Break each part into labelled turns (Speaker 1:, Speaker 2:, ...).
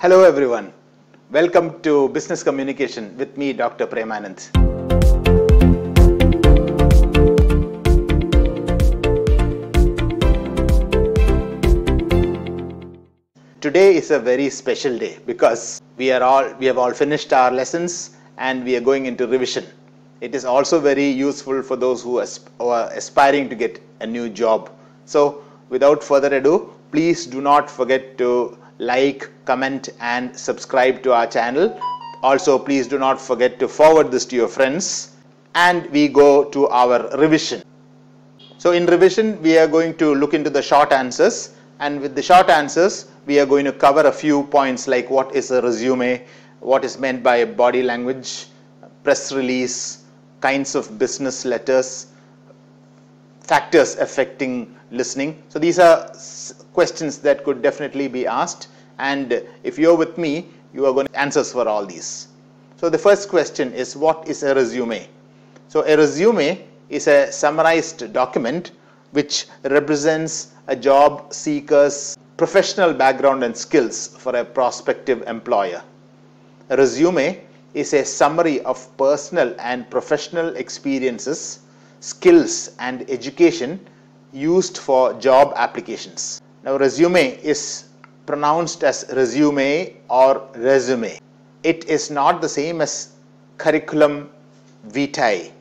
Speaker 1: Hello everyone. Welcome to Business Communication with me, Dr. Premanand. Today is a very special day because we have all finished our lessons and we are going into revision. It is also very useful for those who are aspiring to get a new job. So without further ado, please do not forget to like, comment and subscribe to our channel. Also, please do not forget to forward this to your friends. And we go to our revision. So in revision, we are going to look into the short answers, and with the short answers, we are going to cover a few points like what is a resume, what is meant by body language, press release, kinds of business letters, factors affecting listening. So these are questions that could definitely be asked, and if you're with me, you are going to answers for all these. So the first question is, what is a resume? So a resume is a summarized document which represents a job seeker's professional background and skills for a prospective employer. A resume is a summary of personal and professional experiences, skills and education used for job applications. Now resume is pronounced as resume or resume. It is not the same as curriculum vitae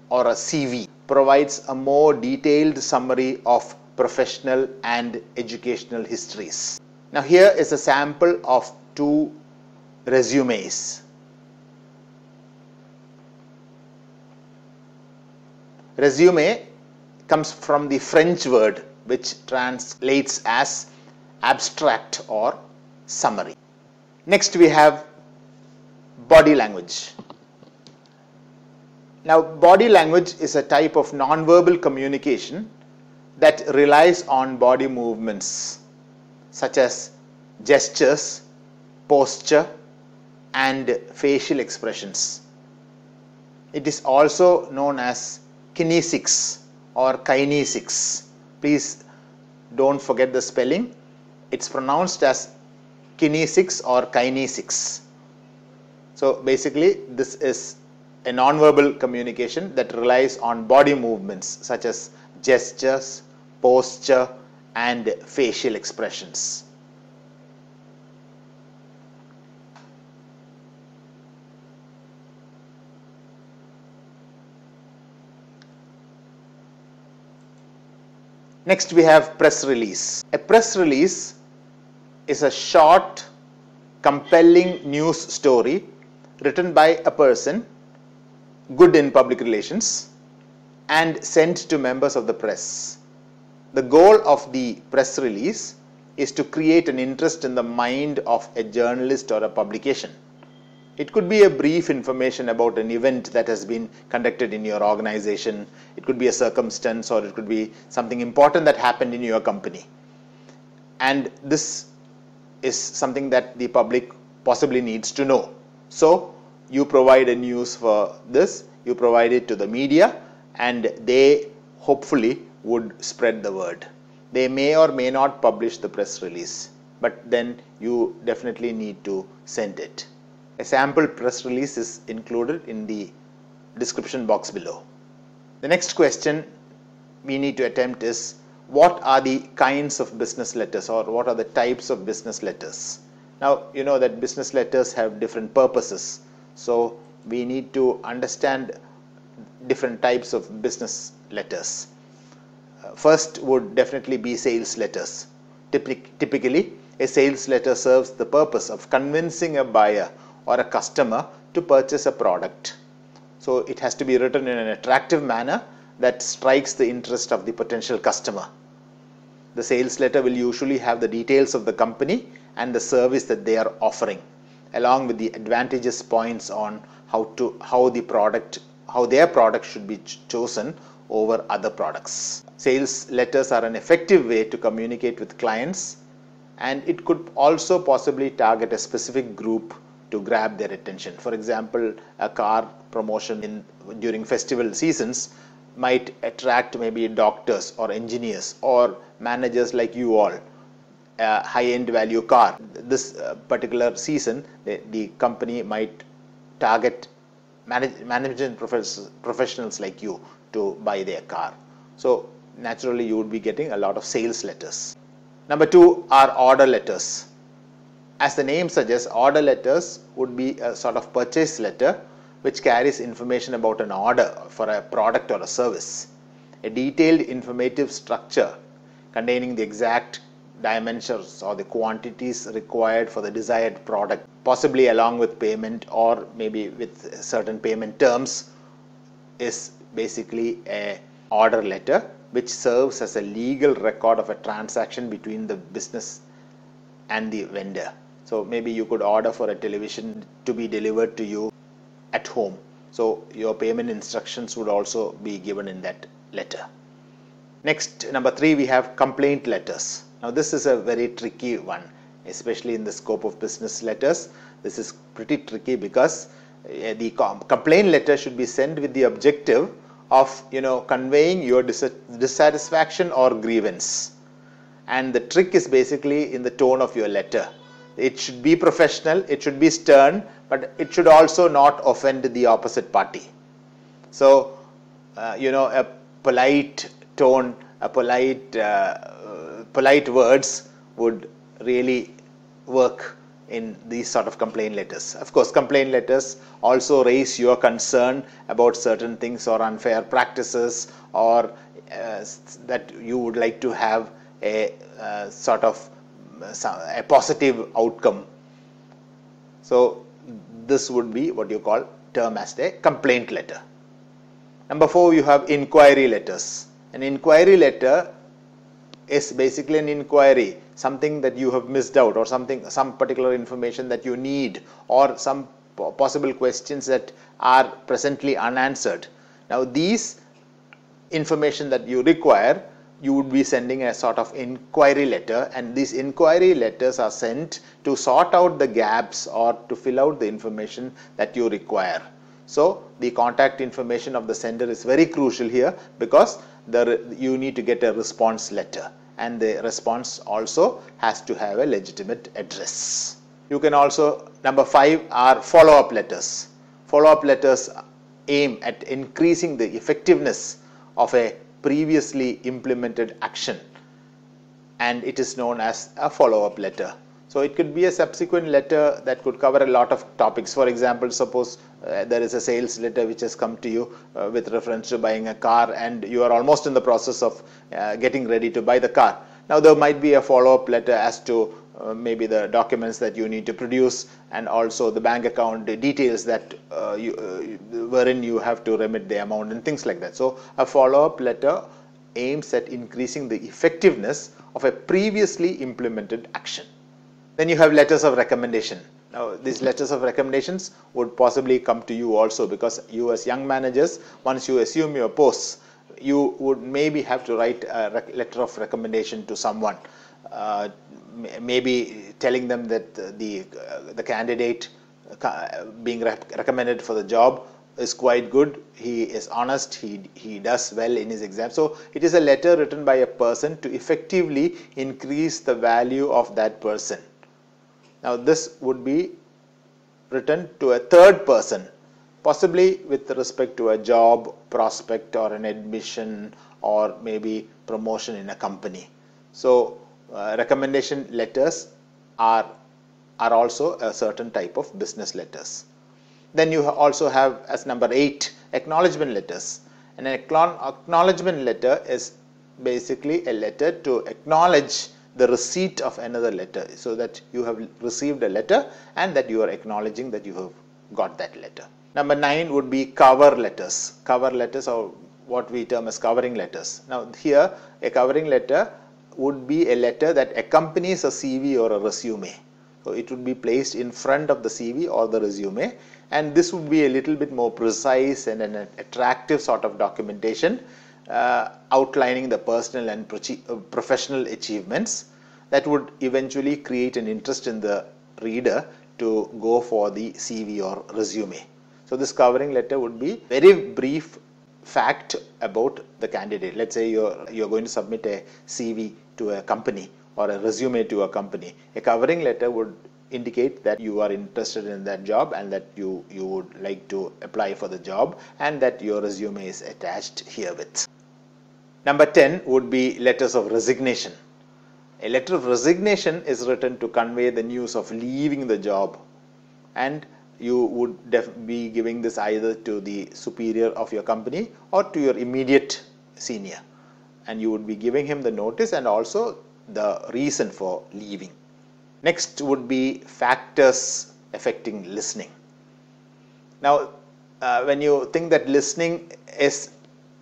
Speaker 1: or a CV. Provides a more detailed summary of professional and educational histories. Now here is a sample of two resumes. Resume comes from the French word which translates as abstract or summary. Next we have body language. Now body language is a type of non-verbal communication that relies on body movements such as gestures, posture and facial expressions. It is also known as kinesics or kinesics. Please don't forget the spelling. It's pronounced as kinesics or kinesics. So basically this is a non-verbal communication that relies on body movements such as gestures, posture and facial expressions. Next we have press release. A press release is a short, compelling news story written by a person good in public relations and sent to members of the press. The goal of the press release is to create an interest in the mind of a journalist or a publication. It could be a brief information about an event that has been conducted in your organization. It could be a circumstance, or it could be something important that happened in your company. And this is something that the public possibly needs to know. So you provide a news for this, you provide it to the media, and they hopefully would spread the word. They may or may not publish the press release, but then you definitely need to send it. A sample press release is included in the description box below. The next question we need to attempt is, what are the kinds of business letters, or what are the types of business letters? Now you know that business letters have different purposes, so we need to understand different types of business letters. First would definitely be sales letters. Typically a sales letter serves the purpose of convincing a buyer or a customer to purchase a product. So it has to be written in an attractive manner that strikes the interest of the potential customer. The sales letter will usually have the details of the company and the service that they are offering, along with the advantageous points on how their product should be chosen over other products. Sales letters are an effective way to communicate with clients, and it could also possibly target a specific group to grab their attention. For example, a car promotion during festival seasons might attract maybe doctors or engineers or managers like you all a high-end value car. This particular season, the company might target management professionals like you to buy their car. So naturally you would be getting a lot of sales letters. Number 2 are order letters. As the name suggests, order letters would be a sort of purchase letter which carries information about an order for a product or a service. A detailed informative structure containing the exact dimensions or the quantities required for the desired product, possibly along with payment or maybe with certain payment terms, is basically a order letter which serves as a legal record of a transaction between the business and the vendor. So maybe you could order for a television to be delivered to you at home. So your payment instructions would also be given in that letter. Next, number 3, we have complaint letters. Now this is a very tricky one, especially in the scope of business letters. This is pretty tricky because the complaint letter should be sent with the objective of conveying your dissatisfaction or grievance. And the trick is basically in the tone of your letter. It should be professional, it should be stern, but it should also not offend the opposite party. So, a polite tone, polite words would really work in these sort of complaint letters. Of course, complaint letters also raise your concern about certain things or unfair practices, or that you would like to have a sort of a positive outcome. So this would be what you call term as a complaint letter. Number 4, you have inquiry letters. An inquiry letter is basically an inquiry, something that you have missed out, or some particular information that you need, or some possible questions that are presently unanswered. Now these information that you require, you would be sending a sort of inquiry letter, and these inquiry letters are sent to sort out the gaps or to fill out the information that you require. So the contact information of the sender is very crucial here, because you need to get a response letter, and the response also has to have a legitimate address. You can also, number 5 are follow-up letters. Follow-up letters aim at increasing the effectiveness of a previously implemented action, and it is known as a follow-up letter. So it could be a subsequent letter that could cover a lot of topics. For example, suppose there is a sales letter which has come to you with reference to buying a car, and you are almost in the process of getting ready to buy the car. Now there might be a follow-up letter as to maybe the documents that you need to produce, and also the bank account details that wherein you have to remit the amount and things like that. So a follow-up letter aims at increasing the effectiveness of a previously implemented action. Then you have letters of recommendation. Now these letters of recommendations would possibly come to you also, because you as young managers, once you assume your posts, you would maybe have to write a letter of recommendation to someone, maybe telling them that the candidate being recommended for the job is quite good, he is honest, he does well in his exam. So it is a letter written by a person to effectively increase the value of that person. Now this would be written to a third person, possibly with respect to a job prospect or an admission or maybe promotion in a company. So recommendation letters are also a certain type of business letters. Then you also have, as number 8, acknowledgement letters. An acknowledgement letter is basically a letter to acknowledge the receipt of another letter, so that you have received a letter and that you are acknowledging that you have got that letter. Number 9 would be cover letters. Cover letters, or what we term as covering letters. Now here a covering letter would be a letter that accompanies a CV or a resume. So it would be placed in front of the CV or the resume, and this would be a little bit more precise and an attractive sort of documentation, outlining the personal and professional achievements that would eventually create an interest in the reader to go for the CV or resume. So this covering letter would be very brief fact about the candidate. Let's say you're going to submit a CV to a company or a resume to a company. A covering letter would indicate that you are interested in that job and that you would like to apply for the job, and that your resume is attached herewith. Number 10 would be letters of resignation. A letter of resignation is written to convey the news of leaving the job, and you would be giving this either to the superior of your company or to your immediate senior, and you would be giving him the notice and also the reason for leaving. Next would be factors affecting listening. Now, when you think that listening is,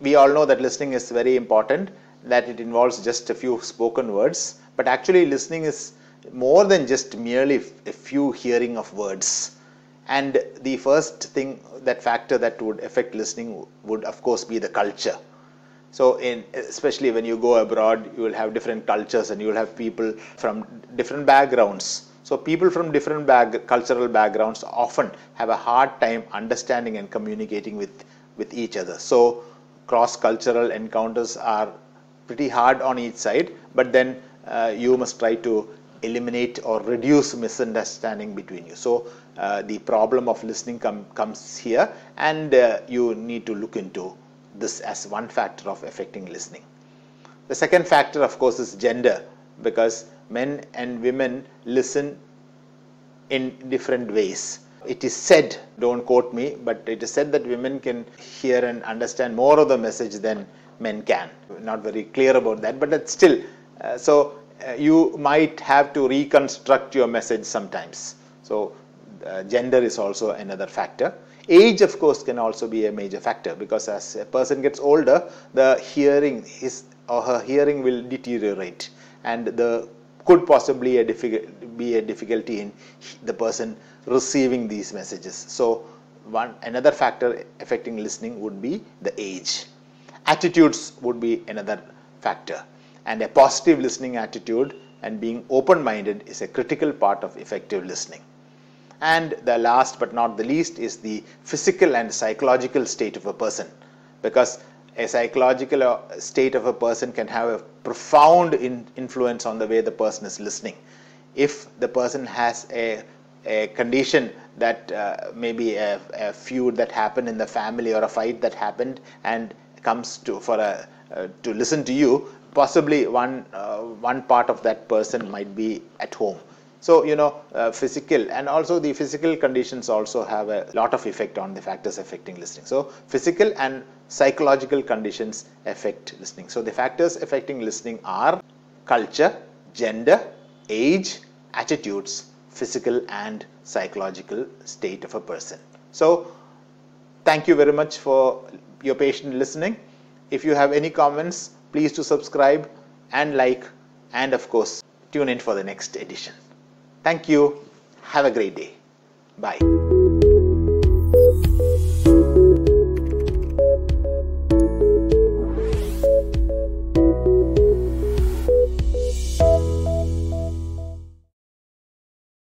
Speaker 1: we all know that listening is very important, that it involves just a few spoken words, but actually listening is more than just merely a few hearing of words. And the first thing, that factor that would affect listening would of course be the culture. So especially when you go abroad, you will have different cultures and you will have people from different backgrounds. So people from different cultural backgrounds often have a hard time understanding and communicating with each other. So cross-cultural encounters are pretty hard on each side, but then you must try to eliminate or reduce misunderstanding between you. So the problem of listening comes here, and you need to look into this as one factor of affecting listening. The second factor, of course, is gender, because men and women listen in different ways. It is said, don't quote me, but it is said that women can hear and understand more of the message than men can. Not very clear about that, but it's still, you might have to reconstruct your message sometimes. So gender is also another factor. Age, of course, can also be a major factor, because as a person gets older, the hearing, his or her hearing will deteriorate, and there could possibly be a difficulty in the person receiving these messages. So another factor affecting listening would be the age. Attitudes would be another factor, and a positive listening attitude and being open-minded is a critical part of effective listening. And the last but not the least is the physical and psychological state of a person, because a psychological state of a person can have a profound influence on the way the person is listening. If the person has a condition that maybe a feud that happened in the family or a fight that happened and comes to listen to you, possibly one part of that person might be at home. So, physical and also the physical conditions also have a lot of effect on the factors affecting listening. So, physical and psychological conditions affect listening. So, the factors affecting listening are culture, gender, age, attitudes, physical and psychological state of a person. So, thank you very much for your patient listening. If you have any comments, please do subscribe and like, and of course, tune in for the next edition. Thank you. Have a great day. Bye.